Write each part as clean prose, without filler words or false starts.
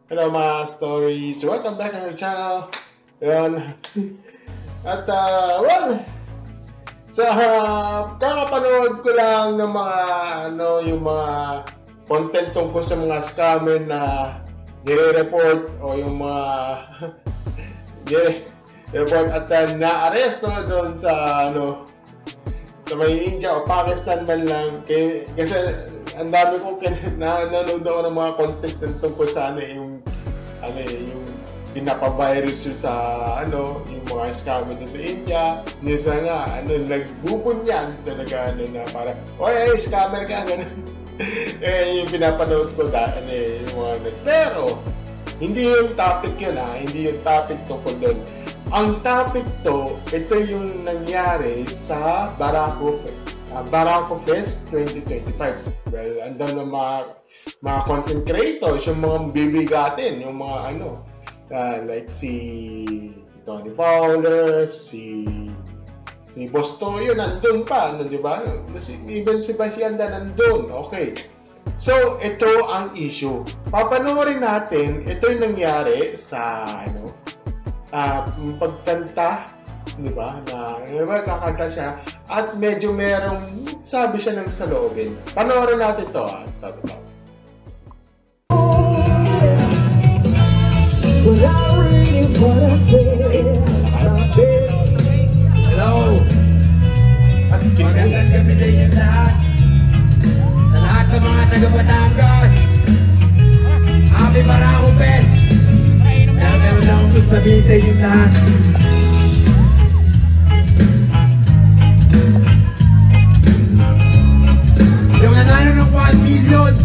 Hello mga stories! Welcome back to our channel. Yun. At kakapanood ko lang ng mga yung mga content tungkol sa mga scammer na nire-report o yung mga nire-report at na-aresto doon sa sa may India o Pakistan man lang. Kasi ang dami kong nanonood ako ng mga content tungkol sa yung pinapavirus yun sa yung mga scammer sa India. Minsan nga nagbubunyag talaga na para oy scammer ka ganun. Yung pinapanood ko yung mga pero hindi yung topic yun hindi yung topic tungkol doon. Ang topic ito yung nangyari sa Barako Fest 2025. Well, andun ng mga content creators, yung mga bibigatin, yung mga like si Tony Fowler, si Boss Toyo, nandun pa, di ba? Even si Basianda nandun, okay. So, ito ang issue. Papanoorin natin, ito yung nangyari sa pagkanta, di ba? Kakanta siya at medyo merong sabi siya ng saloobin. Panoorin natin to Hello! Magandang gabi sa inyo lahat. Sa lahat ng mga taga-Batangas, Happy Barako Fest! Kaya meron lang akong sabihin sa inyo lahat. Yung nanalo ng 1 million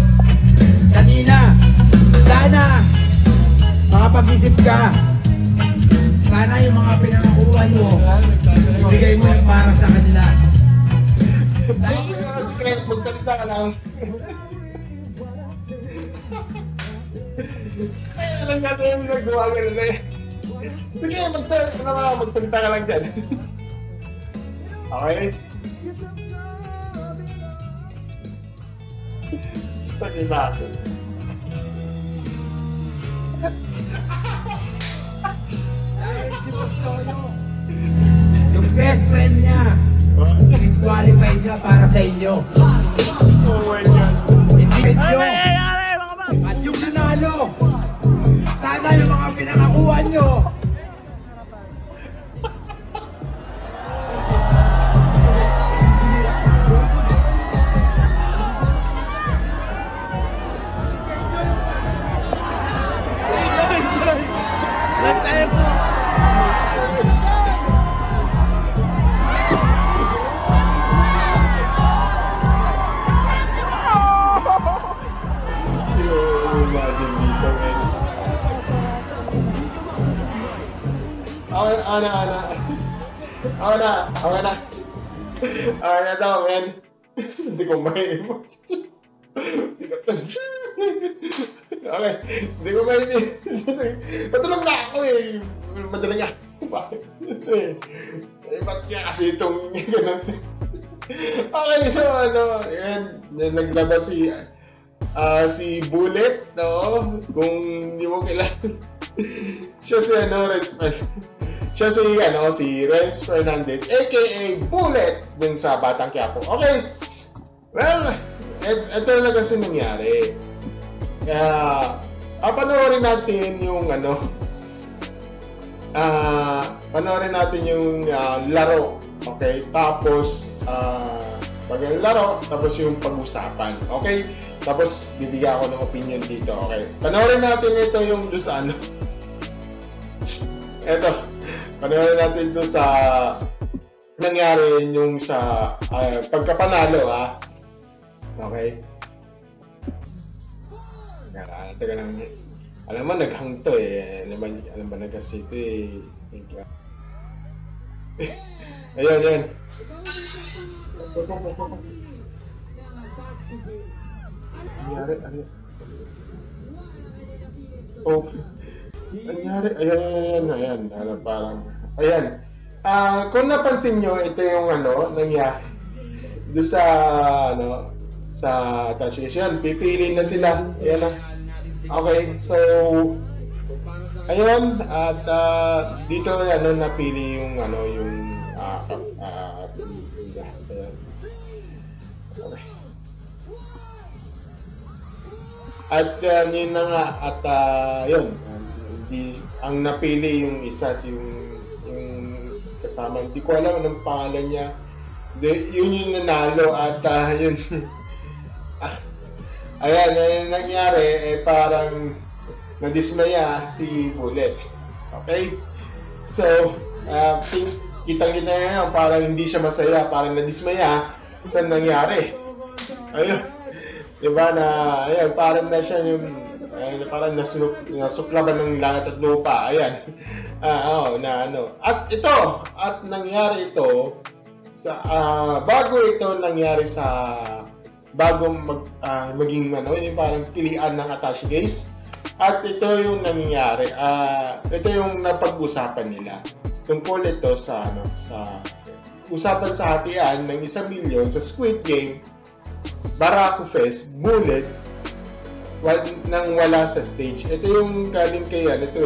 kanina, sana makapag-isip ka. Sana yung mga pinangakuha nyo, ibigay mo yung para sa kanila. Magsalita ka lang. Kaya lang natin yung nagawa ka na sige, magsalita ka lang dyan. Okay? Pagin natin. Yung best friend niya, disqualified niya para sa inyo. Oh my God. Hindi nyo. At yung nanalo, sana yung mga pinangakuha nyo. Okay na daw, men. Hindi ko may-imot. Okay, hindi ko may-imot. Patulong na ako Madala niya. Bakit? Ba't kaya kasi itong ganun? Okay, so yan, naglabas si Bullet, kung hindi mo kailangan. Siya si Renz Fernandez, aka Bullet, dun sa Batang Quiapo. Okay, well, ito na kasi nangyari. Kaya, panoorin natin yung panoorin natin yung laro. Okay, tapos pag yung laro, tapos yung pag-usapan. Okay, tapos bibigyan ako ng opinion dito. Okay, panoorin natin ito yung doon sa eto, panoorin natin ito sa nangyari yung sa pagkapanalo Okay. Teka lang. Alam mo, naghang to alam ba na kasi ito Ayun. Nangyari. Oh. Nangyari. Ayan. Parang. Ayan. Kung napansin nyo, ito yung nangyari. Doon sa sa transition, pipili na sila. Ayan Okay, so ayun at dito napili yung okay. At yun na nga at yun ang napili yung isa yung kasama, hindi ko alam anong pangalan niya. Yun yung nanalo at yun ayan nangyari parang nadismaya si Bullet. Okay? So, kitang-kita niya parang hindi siya masaya, parang nadismaya. Saan nangyari? Ayun. Diba ayun, parang na siya yung, parang nasuklaban ng langit at lupa. Ayan. At nangyari ito, bago ito nangyari bago maging yung parang pilian ng attache case. At ito yung nangyayari. Ito yung napag-usapan nila. Tungkol ito sa usapan sa hatian ng 1 milyon sa Squid Game, Barako Fest, Bullet, nang wala sa stage. Ito yung galing kay ito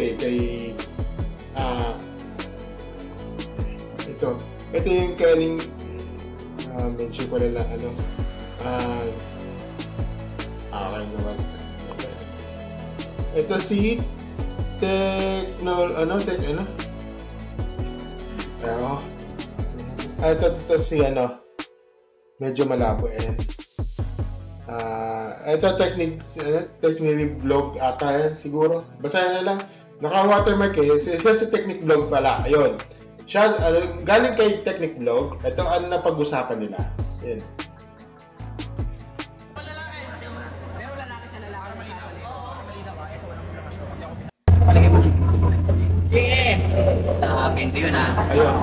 yung galing mention ko na okay naman. Ito si ito si medyo malabo ito technique vlog ata yan siguro, basahin na lang, naka-watermark siya si technique vlog pala, ayun siya, galing kay technique vlog. Ito ang napag-usapan nila, ayun. Sa amin yun ayun.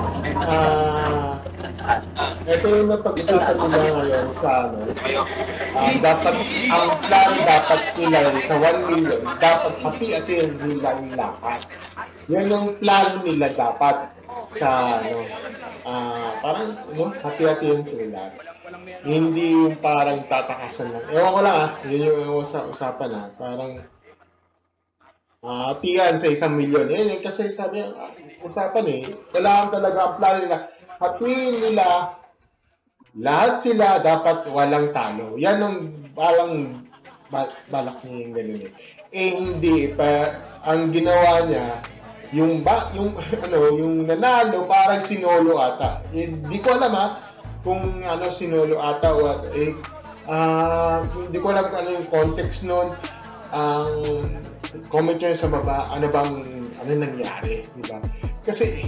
Ito yung napag-usapan nila ngayon sa dapat ang plan dapat nila sa 1 million dapat hati-hatiin nila yung lahat. Yan yung plano nila dapat sa parang hati-hatiin sila. Hindi yung parang tatakasan lang. Ewan ko lang yun yung usapan parang hatian sa 1 milyon. Yan kasi sabi usapan wala talaga ang plano nila. Hatiin nila lahat sila, dapat walang talo. Yan ang balak niya yung ganun hindi pa ang ginawa niya yung nanalo parang sinolo ata. Hindi ko alam kung sinolo ata o hindi ko alam kung ano yung context nun. Ang comment nyo sa baba, ano nangyari, di ba? Kasi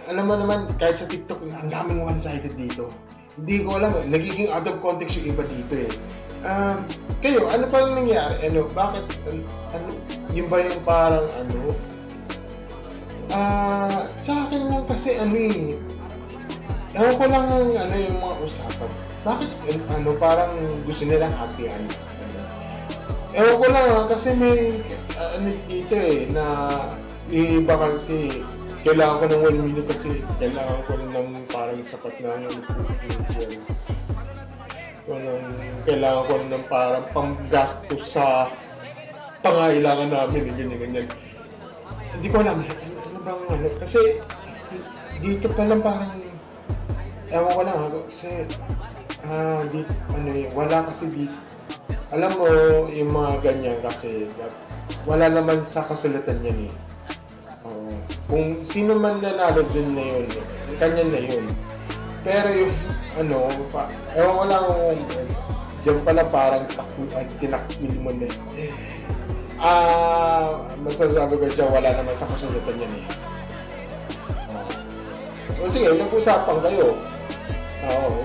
alam mo naman, kahit sa TikTok, ang daming one-sided dito. Hindi ko alam, nagiging out of context yung iba dito Kayo, ano pa yung nangyari? Bakit? Yun ba yung parang sa akin lang kasi ewan ko lang yung mga usapan. Bakit parang gusto nilang hatian? Ewan ko lang kasi may dito na iba kasi kailangan ko ng 1 minute kasi kailangan ko ng parang sapat na kailangan ko ng parang panggastos sa pangailangan namin ganyan. Hindi ko alam ano bang kasi dito pa lang parang ewan ko lang kasi wala kasi dito. Alam mo yung mga ganyan kasi wala naman sa kasulatan yan kung sino man nanalo dun na yun, kanya na yun. Pero yung ewan ko lang dyan pala parang tinakbil mo na masasabi ko dyan wala naman sa kasulatan yan o sige, nag-usapan kayo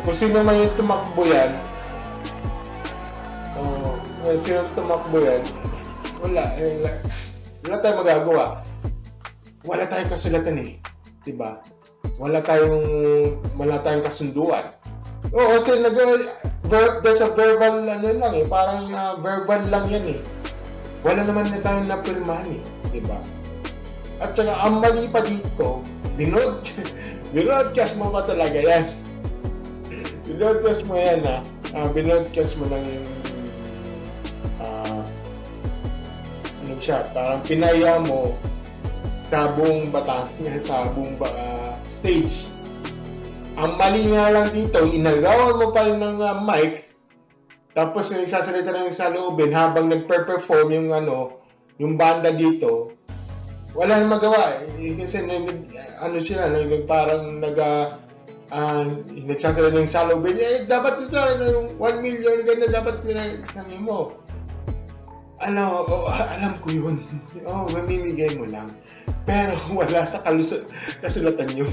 kung sino man yung tumakbo yan wala tayong magagawa. Wala tayong kasulatan diba? Wala tayong kasunduan. Kasi there's a verbal lang parang verbal lang yan Wala naman na tayong napirmahan diba? At saka ang mali pa dito, binroadcast mo pa talaga yan. Binroadcast mo yan binroadcast mo lang yung siya, parang pinaya mo sa buong Batangas, sa buong stage. Ang mali nga lang dito, inagawan mo pa ng mic, tapos nagsasalita ng sa loobin habang nagpe-perform yung banda dito. Wala nang magawa kasi sila, parang nagsasalita ng sa loobin. Dapat sa 1 million ganda dapat sinasabi mo. Alam ko yun. Mamimigay mo lang. Pero wala sa kasulatan yun.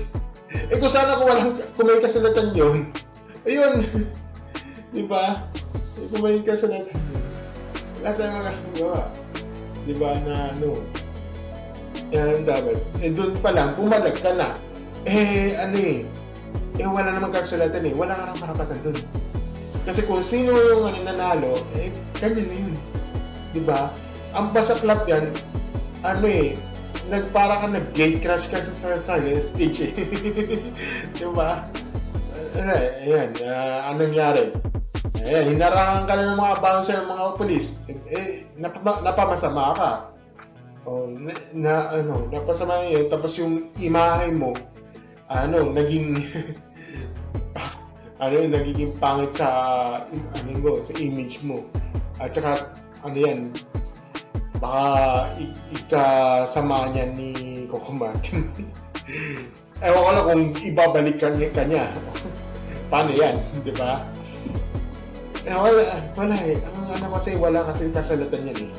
Kung sana kung may kasulatan yun, ayun. Diba? Kung may kasulatan yun, wala tayong magagawa. Diba na yan dapat. Doon pa lang, pumalag ka na. Wala namang kasulatan eh. Wala ka nang karapatan doon. Kasi kung sino yung nanalo, kanya na yun. Diba? Ang basaklap yan, para ka nag-gate crash ka sa stage eh. Diba? Ayan, anong nangyari? Hinarangan ka na ng mga bouncer, ng mga polis. Napamasama ka. Napasama yun. Tapos yung imahe mo, naging nagiging pangit sa sa image mo. At saka baka ikasama niya ni Coco Martin. Ewan ko lang kung ibabalik ka niya. Paano yan? Di ba? Wala eh. Kasi wala kasi kasalatan yan eh.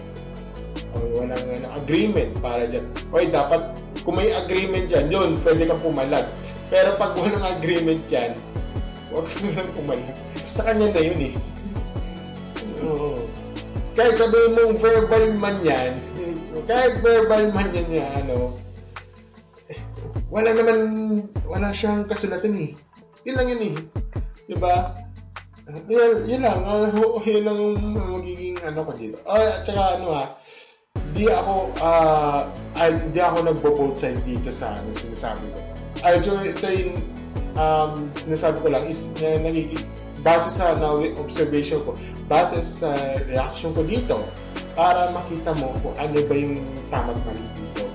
Walang agreement para dyan. Dapat kung may agreement dyan, yun, pwede kang pumalag. Pero pag walang agreement dyan, huwag ka lang pumalag. Sa kanya na yun eh. Oo. Kahit sabihin mong verbal man yan, wala siyang kasulatan eh. Yun lang yun eh. Diba? Yun lang magiging ko dito. At saka hindi ako nagbo-both sides dito sa sinasabi ko. Ito yung sinasabi ko lang is nagiging base sa observation ko, base sa reaction ko dito, para makita mo kung ano ba yung tama at mali dito.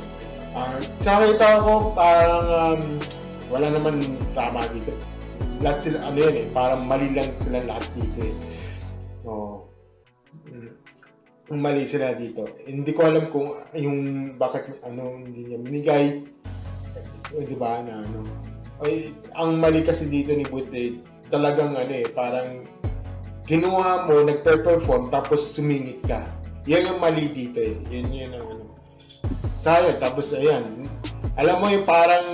Sa kita ko, parang wala naman tama dito. Lahat sila, parang mali lang sila lahat dito eh. Mali sila dito. Hindi ko alam kung yung bakit hindi niya binigay. Diba ang mali kasi dito ni Butte, talagang parang kinuha mo, nagpe-perform, tapos sumingit ka. Yan yung mali dito eh. Yun ang sayang. Tapos ayan, alam mo yung parang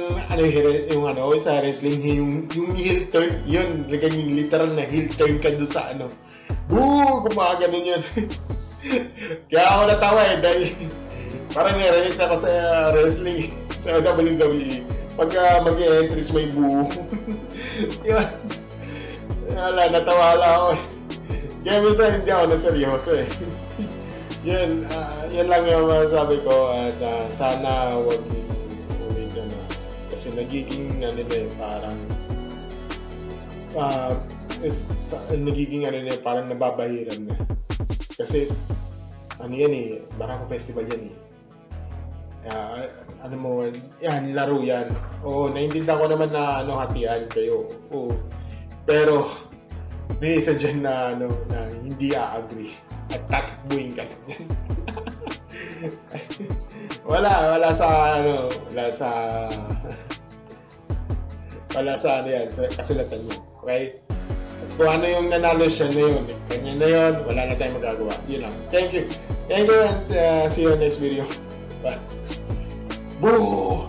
sa wrestling, yung heel turn, yun, yung literal na heel turn ka doon sa gumaganon yun. Kaya ako natawa eh, dahil parang narinig ako sa wrestling, sa WWE. Pagka mag-e-entries may buo. Yun. Natawa lang ako eh. Kaya minsan hindi ako naseryoso eh. Yun lang yung masasabi ko, at sana huwag ulit kasi nagiging parang parang nababahiran na. Kasi yan eh, Barangko Festival yan eh. Laro yan. Naiintindihan ko naman na hatian kayo. Pero may isa dyan na hindi a-agree at tatakbuhin ka lang. wala sa kasulatan mo. Okay? Tapos kung ano yung nanalo siya na yun, kanya na yun, wala na tayong magagawa. Yun lang. Thank you and see you next video. Bye. Boo!